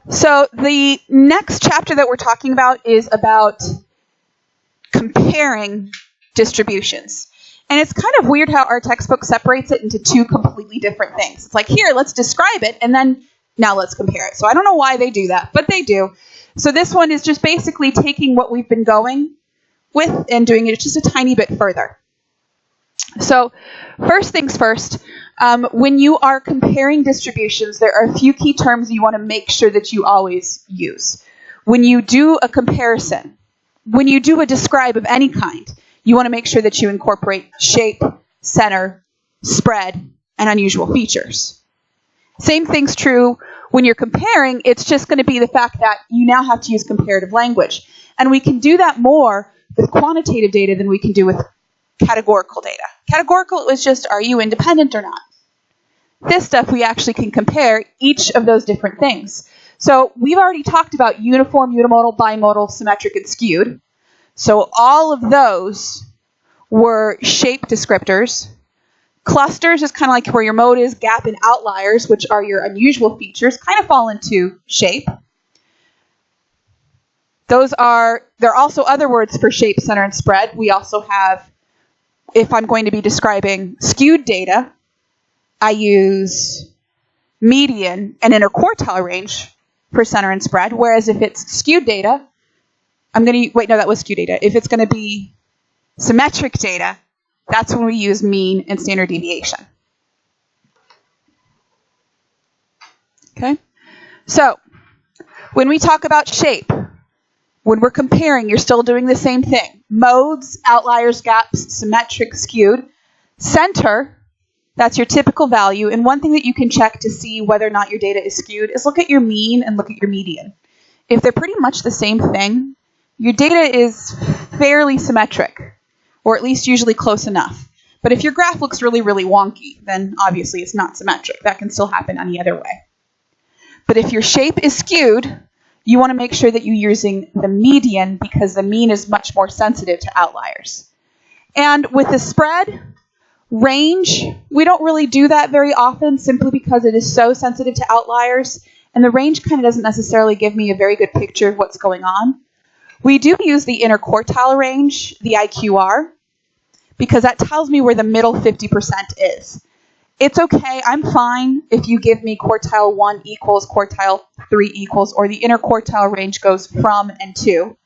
So the next chapter that we're talking about is about comparing distributions. And it's kind of weird how our textbook separates it into two completely different things. It's like, here, let's describe it, and then now let's compare it. So I don't know why they do that, but they do. So this one is just basically taking what we've been going with and doing it just a tiny bit further. So first things first, when you are comparing distributions, there are a few key terms you want to make sure that you always use. When you do a comparison, when you do a describe of any kind, you want to make sure that you incorporate shape, center, spread, and unusual features. Same thing's true when you're comparing. It's just going to be the fact that you now have to use comparative language. And we can do that more with quantitative data than we can do with categorical data. Categorical is just, are you independent or not? This stuff we actually can compare each of those different things. So we've already talked about uniform, unimodal, bimodal, symmetric, and skewed. So all of those were shape descriptors. Clusters is kind of like where your mode is. Gap and outliers, which are your unusual features, kind of fall into shape. There are also other words for shape, center, and spread. We also have, if I'm going to be describing skewed data, I use median and interquartile range for center and spread, whereas if it's skewed data, that was skewed data. If it's going to be symmetric data, that's when we use mean and standard deviation. Okay? So, when we talk about shape, when we're comparing, you're still doing the same thing. Modes, outliers, gaps, symmetric, skewed. Center, that's your typical value. And one thing that you can check to see whether or not your data is skewed is look at your mean and look at your median. If they're pretty much the same thing, your data is fairly symmetric, or at least usually close enough. But if your graph looks really, really wonky, then obviously it's not symmetric. That can still happen any other way. But if your shape is skewed, you want to make sure that you're using the median because the mean is much more sensitive to outliers. And with the spread, range, we don't really do that very often simply because it is so sensitive to outliers. And the range kind of doesn't necessarily give me a very good picture of what's going on. We do use the interquartile range, the IQR, because that tells me where the middle 50% is. It's okay, I'm fine if you give me quartile 1 equals, quartile 3 equals, or the interquartile range goes from and to.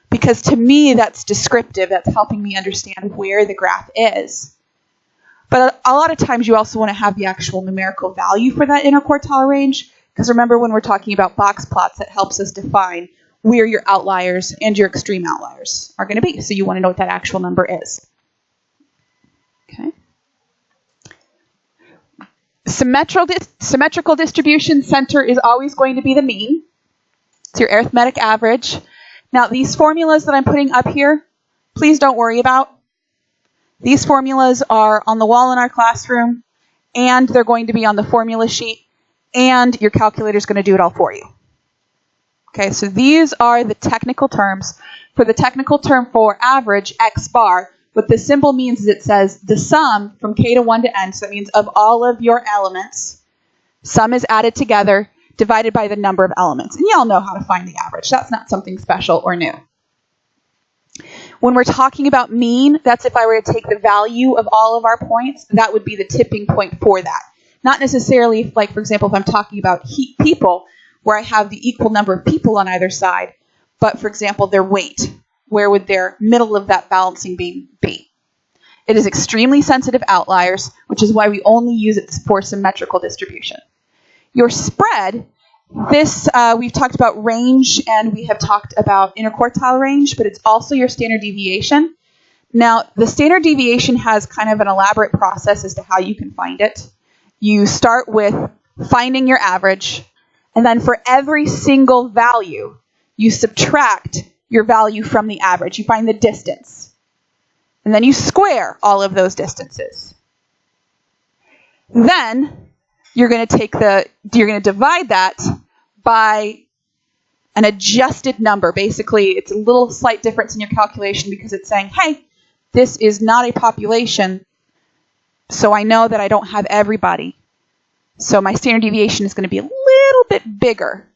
Because to me, that's descriptive, that's helping me understand where the graph is. But a lot of times you also want to have the actual numerical value for that interquartile range, because remember when we're talking about boxplots, it helps us define where your outliers and your extreme outliers are going to be. So you want to know what that actual number is. Okay. Symmetrical distribution center is always going to be the mean. It's your arithmetic average. Now, these formulas that I'm putting up here, please don't worry about. These formulas are on the wall in our classroom, and they're going to be on the formula sheet, and your calculator is going to do it all for you. Okay, so these are the technical terms. For the technical term for average, x bar, what the symbol means is it says the sum from k to 1 to n, so that means of all of your elements, sum is added together, divided by the number of elements. And you all know how to find the average. That's not something special or new. When we're talking about mean, that's if I were to take the value of all of our points, that would be the tipping point for that. Not necessarily, like, for example, if I'm talking about people, where I have the equal number of people on either side, but, for example, their weight. Where would their middle of that balancing beam be? It is extremely sensitive outliers, which is why we only use it for symmetrical distribution. Your spread, this, we've talked about range and we have talked about interquartile range, but it's also your standard deviation. Now, the standard deviation has kind of an elaborate process as to how you can find it. You start with finding your average, and then for every single value, you subtract your value from the average. You find the distance. And then you square all of those distances. Then you're going to divide that by an adjusted number. Basically, it's a little slight difference in your calculation because it's saying, hey, this is not a population, so I know that I don't have everybody. So my standard deviation is going to be a little bit bigger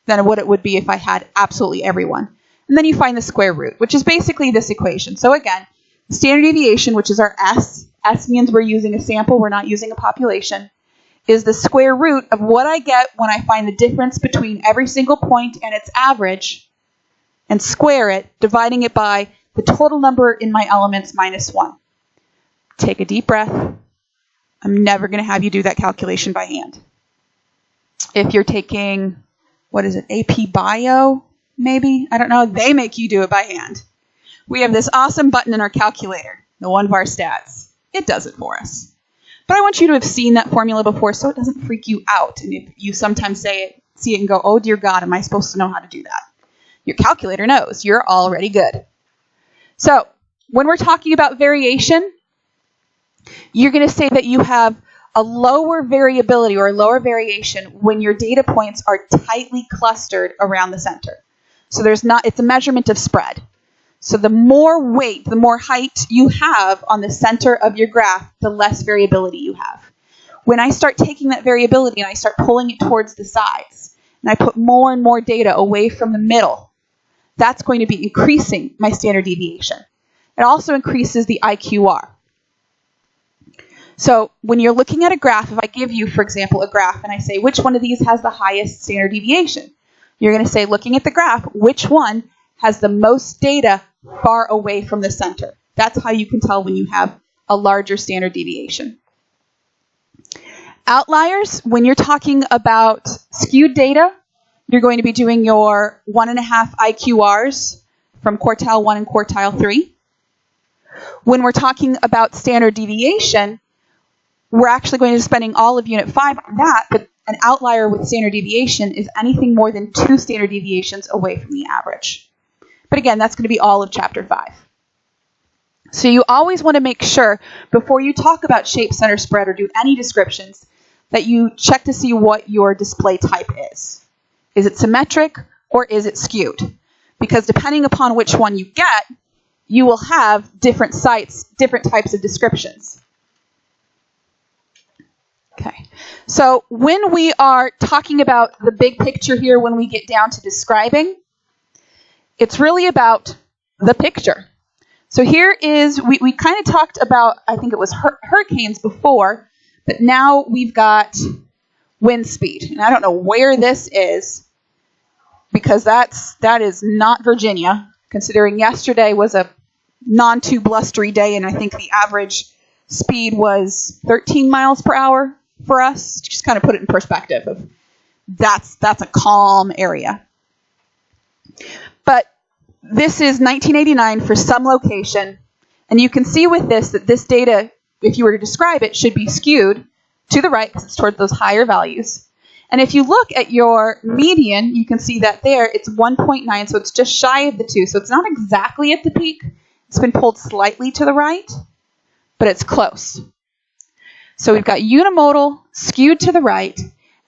than what it would be if I had absolutely everyone. And then you find the square root, which is basically this equation. So again, standard deviation, which is our S means we're using a sample, we're not using a population, is the square root of what I get when I find the difference between every single point and its average, and square it, dividing it by the total number in my elements minus 1. Take a deep breath. I'm never going to have you do that calculation by hand. If you're taking, what is it, AP Bio, maybe? I don't know. They make you do it by hand. We have this awesome button in our calculator, the one var stats. It does it for us. But I want you to have seen that formula before so it doesn't freak you out. And if you sometimes see it and go, oh dear God, am I supposed to know how to do that? Your calculator knows. You're already good. So when we're talking about variation, you're going to say that you have a lower variability or a lower variation when your data points are tightly clustered around the center. So it's a measurement of spread. So the more weight, the more height you have on the center of your graph, the less variability you have. When I start taking that variability and I start pulling it towards the sides, and I put more and more data away from the middle, that's going to be increasing my standard deviation. It also increases the IQR. So when you're looking at a graph, if I give you, for example, a graph and I say, which one of these has the highest standard deviation? You're going to say, looking at the graph, which one has the most data far away from the center? That's how you can tell when you have a larger standard deviation. Outliers, when you're talking about skewed data, you're going to be doing your 1.5 IQRs from quartile 1 and quartile 3. When we're talking about standard deviation, we're actually going to be spending all of Unit 5 on that, but an outlier with standard deviation is anything more than 2 standard deviations away from the average. But again, that's going to be all of Chapter 5. So you always want to make sure, before you talk about shape, center, spread, or do any descriptions, that you check to see what your display type is. Is it symmetric or is it skewed? Because depending upon which one you get, you will have different sites, different types of descriptions. Okay, so when we are talking about the big picture here, when we get down to describing, it's really about the picture. So here is, we kind of talked about, I think it was hurricanes before, but now we've got wind speed. And I don't know where this is, because that is not Virginia, considering yesterday was a non-too blustery day, and I think the average speed was 13 miles per hour for us. Just kind of put it in perspective of that's a calm area. But this is 1989 for some location, and you can see with this that this data, if you were to describe it, should be skewed to the right because it's toward those higher values. And if you look at your median, you can see that there it's 1.9, so it's just shy of the 2. So it's not exactly at the peak. It's been pulled slightly to the right, but it's close. So we've got unimodal, skewed to the right,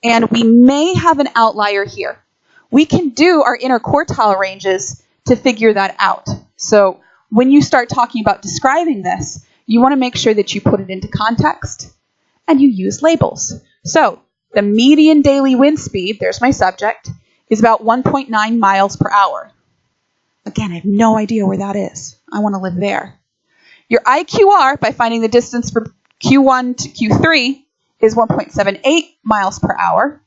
and we may have an outlier here. We can do our interquartile ranges to figure that out. So when you start talking about describing this, you want to make sure that you put it into context and you use labels. So the median daily wind speed, there's my subject, is about 1.9 miles per hour. Again, I have no idea where that is. I want to live there. Your IQR, by finding the distance from Q1 to Q3, is 1.78 miles per hour.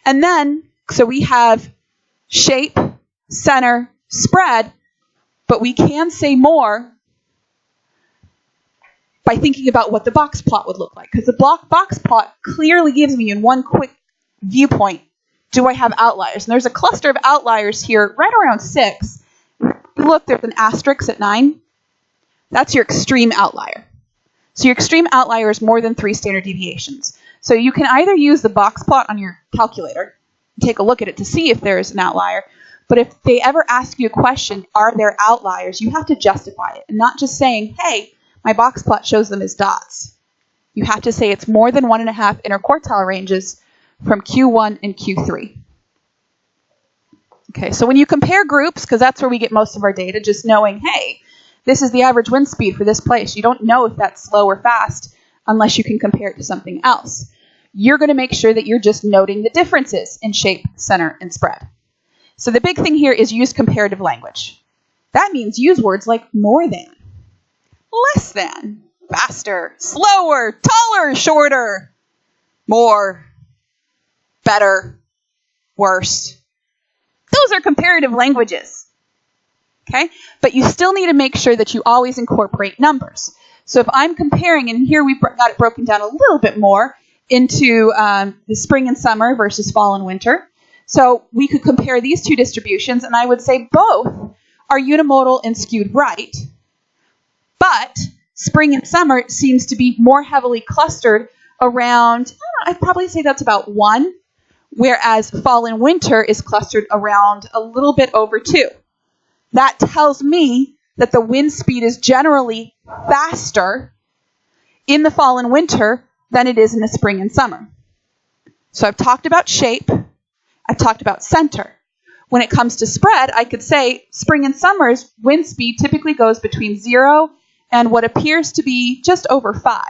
And then, so we have shape, center, spread, but we can say more by thinking about what the box plot would look like. Because the box plot clearly gives me in one quick viewpoint, do I have outliers? And there's a cluster of outliers here right around 6. Look, there's an asterisk at 9. That's your extreme outlier. So your extreme outlier is more than 3 standard deviations. So you can either use the box plot on your calculator, take a look at it to see if there is an outlier, but if they ever ask you a question, are there outliers, you have to justify it, and not just saying, hey, my box plot shows them as dots. You have to say it's more than 1.5 interquartile ranges from Q1 and Q3. Okay, so when you compare groups, because that's where we get most of our data, just knowing, hey, this is the average wind speed for this place. You don't know if that's slow or fast unless you can compare it to something else. you're going to make sure that you're just noting the differences in shape, center, and spread. So the big thing here is use comparative language. That means use words like more than, less than, faster, slower, taller, shorter, more, better, worse. Those are comparative languages. Okay? But you still need to make sure that you always incorporate numbers. So if I'm comparing, and here we've got it broken down a little bit more into the spring and summer versus fall and winter. So we could compare these two distributions, and I would say both are unimodal and skewed right. But spring and summer seems to be more heavily clustered around, I'd probably say that's about 1, whereas fall and winter is clustered around a little bit over 2. That tells me that the wind speed is generally faster in the fall and winter than it is in the spring and summer. So I've talked about shape. I've talked about center. When it comes to spread, I could say spring and summer's wind speed typically goes between 0 and what appears to be just over 5.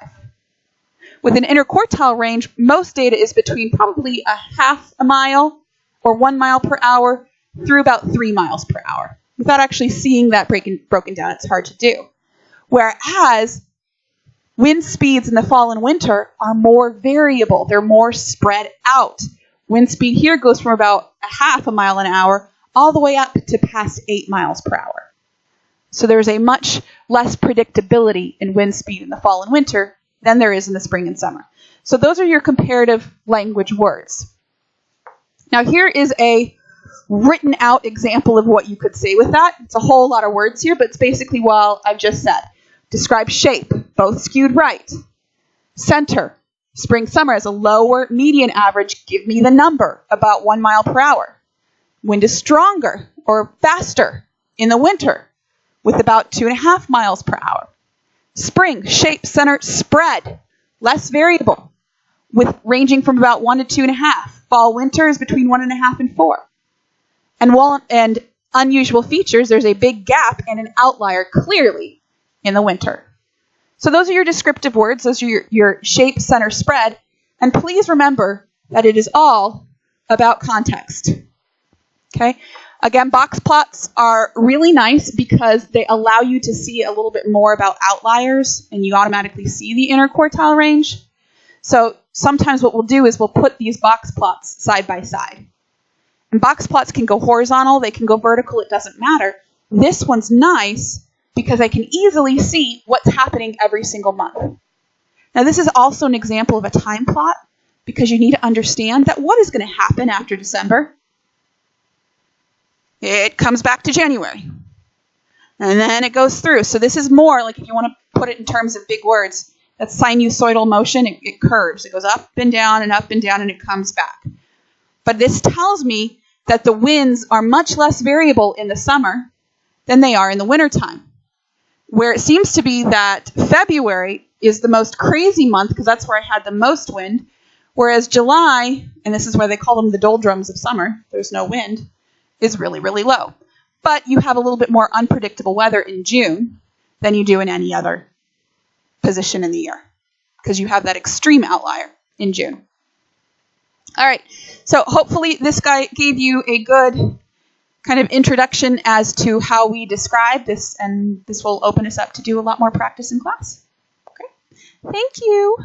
With an interquartile range, most data is between probably a half a mile or 1 mile per hour through about 3 miles per hour. Without actually seeing that broken down, it's hard to do. Whereas wind speeds in the fall and winter are more variable. They're more spread out. Wind speed here goes from about a half a mile an hour all the way up to past 8 miles per hour. So there's a much less predictability in wind speed in the fall and winter than there is in the spring and summer. So those are your comparative language words. Now here is a written out example of what you could say with that. It's a whole lot of words here, but it's basically what I've just said. Describe shape, both skewed right. Center, spring, summer as a lower median average, give me the number, about 1 mile per hour. Wind is stronger or faster in the winter with about 2.5 miles per hour. Spring, shape, center, spread, less variable with ranging from about 1 to 2.5. Fall, winter is between 1.5 and 4. And unusual features, there's a big gap and an outlier clearly in the winter. So those are your descriptive words. Those are your shape, center, spread. And please remember that it is all about context. Okay? Again, box plots are really nice because they allow you to see a little bit more about outliers, and you automatically see the interquartile range. So sometimes what we'll do is we'll put these box plots side by side. And box plots can go horizontal, they can go vertical, it doesn't matter. This one's nice because I can easily see what's happening every single month. Now this is also an example of a time plot because you need to understand that what is going to happen after December? It comes back to January. And then it goes through. So this is more like, if you want to put it in terms of big words, that's sinusoidal motion. It curves. It goes up and down and up and down and it comes back. But this tells me that the winds are much less variable in the summer than they are in the wintertime. Where it seems to be that February is the most crazy month because that's where I had the most wind, whereas July, and this is why they call them the doldrums of summer, there's no wind, is really, really low. But you have a little bit more unpredictable weather in June than you do in any other position in the year because you have that extreme outlier in June. All right, so hopefully this guy gave you a good kind of introduction as to how we describe this, and this will open us up to do a lot more practice in class. Okay, thank you.